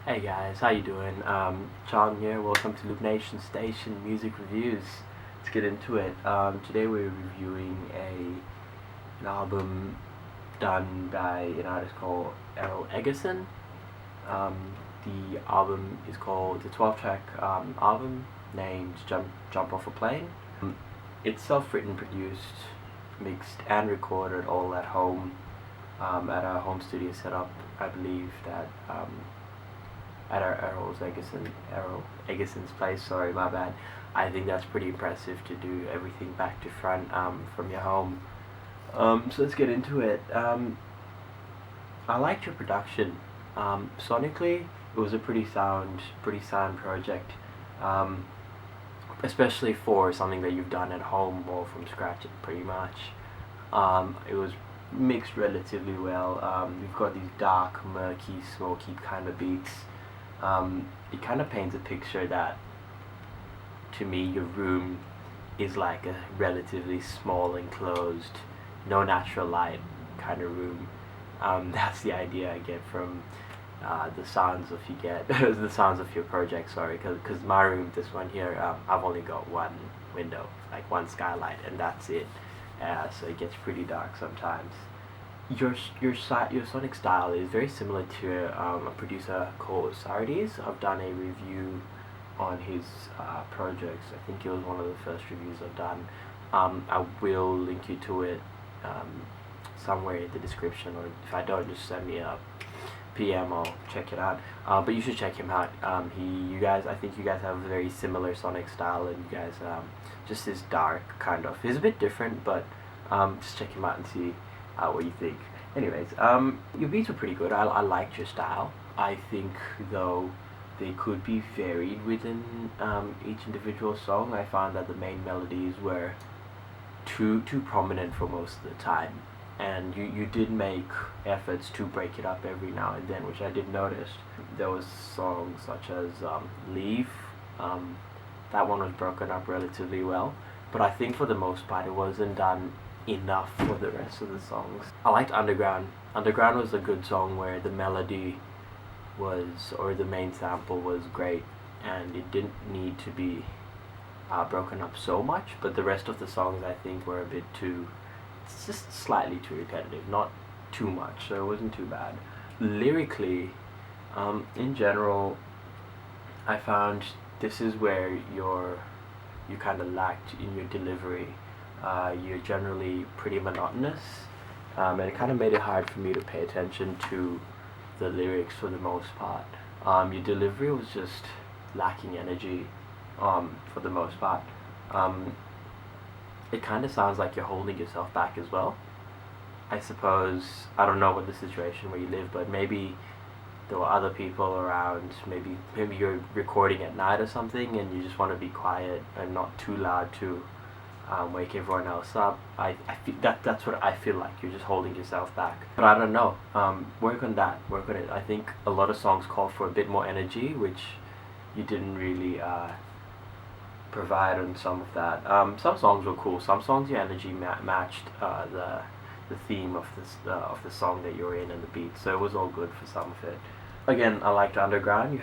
Hey guys, how you doing? John here. Welcome to LoopNation Station Music Reviews. Let's get into it. Today we're reviewing an album done by an artist called Errol Egerson. The album is called the 12-track album named Jump Off a Plane. It's self-written, produced, mixed, and recorded all at home at a home studio setup. I believe that. At Errol Egerson's place. Sorry, my bad. I think that's pretty impressive to do everything back to front from your home. So let's get into it. I liked your production. Sonically, it was a pretty sound project. Especially for something that you've done at home or from scratch, pretty much. It was mixed relatively well. You've got these dark, murky, smoky kind of beats. It kind of paints a picture that, to me, your room is like a relatively small, enclosed, no natural light kind of room. That's the idea I get from the sounds of the sounds of your project. Sorry, because my room, this one here, I've only got one window, like one skylight, and that's it. So it gets pretty dark sometimes. Your sonic style is very similar to a producer called Sardes. I've done a review on his projects. I think it was one of the first reviews I've done. I will link you to it somewhere in the description, or if I don't, just send me a PM. I'll check it out. But you should check him out. I think you guys have a very similar sonic style, and you guys just this dark kind of. He's a bit different, but just check him out and see what you think. Anyways, your beats were pretty good. I liked your style. I think, though, they could be varied within each individual song. I found that the main melodies were too prominent for most of the time, and you did make efforts to break it up every now and then, which I did notice. There was songs such as Leave. That one was broken up relatively well, but I think for the most part it wasn't done enough for the rest of the songs. I liked Underground. Underground was a good song where the melody or the main sample was great, and it didn't need to be broken up so much, but the rest of the songs I think were a bit it's just slightly too repetitive, not too much, so it wasn't too bad. Lyrically, in general, I found this is where you kind of lacked in your delivery. You're generally pretty monotonous, and it kind of made it hard for me to pay attention to the lyrics for the most part. Your delivery was just lacking energy for the most part. It kind of sounds like you're holding yourself back as well. I suppose, I don't know what the situation where you live, but maybe there were other people around. Maybe you're recording at night or something, and you just want to be quiet and not too loud to wake everyone else up. I feel that's what I feel like. You're just holding yourself back. But I don't know. Work on that. Work on it. I think a lot of songs call for a bit more energy, which you didn't really provide on some of that. Some songs were cool. Some songs your energy matched the theme of the song that you're in and the beat. So it was all good for some of it. Again, I liked Underground.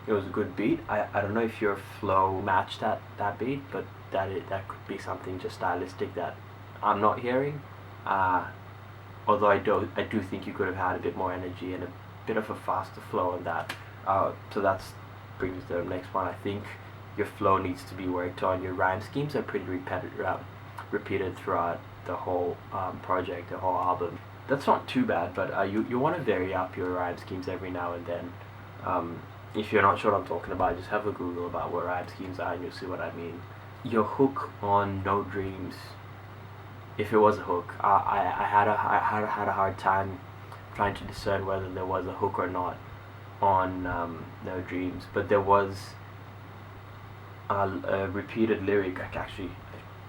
It was a good beat. I don't know if your flow matched that beat, but that could be something just stylistic that I'm not hearing. Although I do think you could have had a bit more energy and a bit of a faster flow on that. So that's brings to the next one. I think your flow needs to be worked on. Your rhyme schemes are pretty repeated throughout the whole project, the whole album. That's not too bad, but you want to vary up your rhyme schemes every now and then. If you're not sure what I'm talking about, just have a Google about what rhyme schemes are and you'll see what I mean. Your hook on No Dreams, if it was a hook, I had a hard time trying to discern whether there was a hook or not on No Dreams, but there was a repeated lyric. I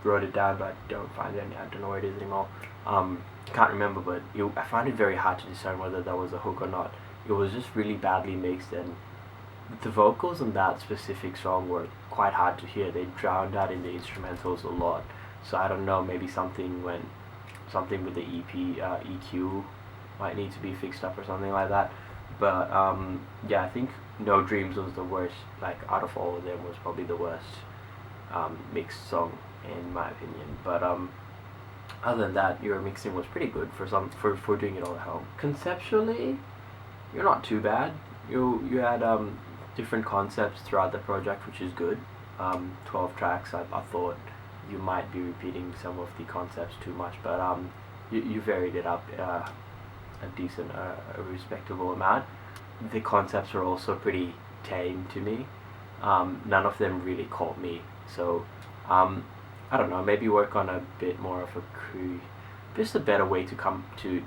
wrote it down, but I don't find it. I don't know where it is anymore. Can't remember, but I found it very hard to discern whether that was a hook or not. It was just really badly mixed, and the vocals on that specific song were quite hard to hear. They drowned out in the instrumentals a lot. So I don't know, maybe something with the EQ might need to be fixed up or something like that. But yeah, I think No Dreams was the worst. Like out of all of them, was probably the worst mixed song in my opinion. But other than that, your mixing was pretty good for doing it all at home. Conceptually, you're not too bad. You had different concepts throughout the project, which is good. 12 tracks. I thought you might be repeating some of the concepts too much, but you varied it up a decent, a respectable amount. The concepts are also pretty tame to me. None of them really caught me. So I don't know. Maybe work on a bit more of just a better way to come to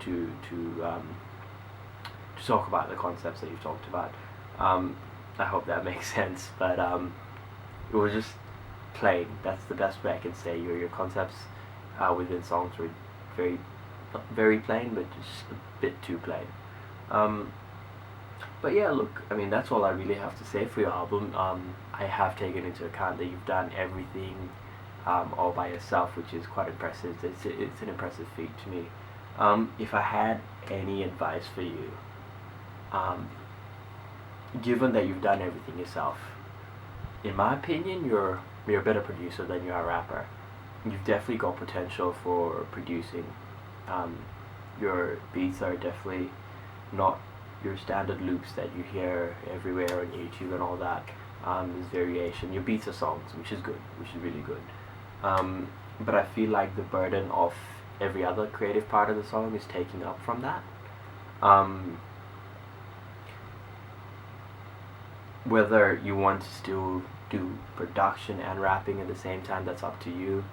talk about the concepts that you've talked about. I hope that makes sense. But it was just plain. That's the best way I can say. Your concepts within songs were not very plain, but just a bit too plain. But yeah, look, I mean, that's all I really have to say for your album. I have taken into account that you've done everything all by yourself, which is quite impressive. It's an impressive feat to me. If I had any advice for you, given that you've done everything yourself, in my opinion, you're a better producer than you are a rapper. You've definitely got potential for producing. Your beats are definitely not your standard loops that you hear everywhere on YouTube and all that. There's variation. Your beats are songs, which is good, which is really good. But I feel like the burden of every other creative part of the song is taking up from that. Whether you want to still do production and rapping at the same time, that's up to you.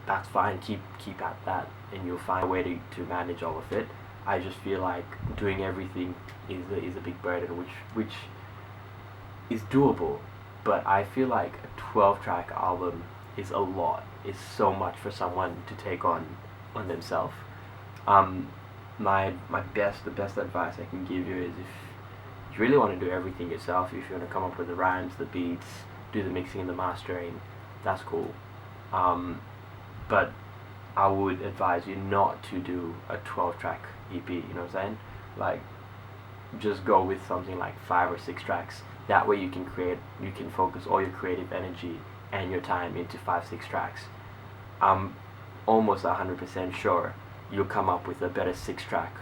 That's fine. Keep at that, and you'll find a way to manage all of it. I just feel like doing everything is a big burden, which is doable. But I feel like a 12-track album is a lot. Is so much for someone to take on themselves. The best advice I can give you is, if you really want to do everything yourself, if you want to come up with the rhymes, the beats, do the mixing and the mastering, that's cool. But I would advise you not to do a 12-track EP, you know what I'm saying? Like, just go with something like 5 or 6 tracks. That way you can focus all your creative energy and your time into 5-6 tracks. I'm almost 100% sure you'll come up with a better 6-track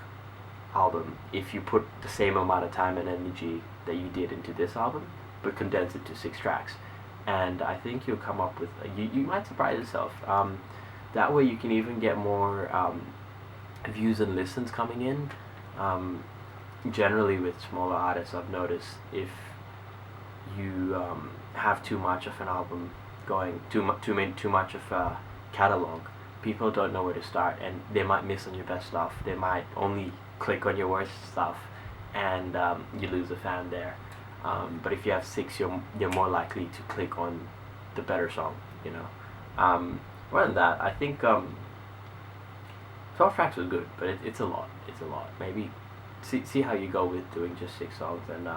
album if you put the same amount of time and energy that you did into this album, but condense it to 6 tracks. And I think you'll come up with you might surprise yourself. That way you can even get more views and listens coming in. Generally with smaller artists, I've noticed if you have too much of an album going, too much of a catalog, people don't know where to start, and they might miss on your best stuff. They might only click on your worst stuff, and you lose a fan there. But if you have 6, you're more likely to click on the better song, you know. More than that, I think 12 tracks was good, but it's a lot. It's a lot. Maybe see how you go with doing just 6 songs, and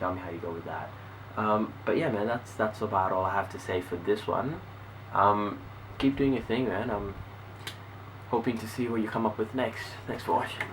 tell me how you go with that. But yeah, man, that's about all I have to say for this one. Keep doing your thing, man. I'm hoping to see what you come up with next. Thanks for watching.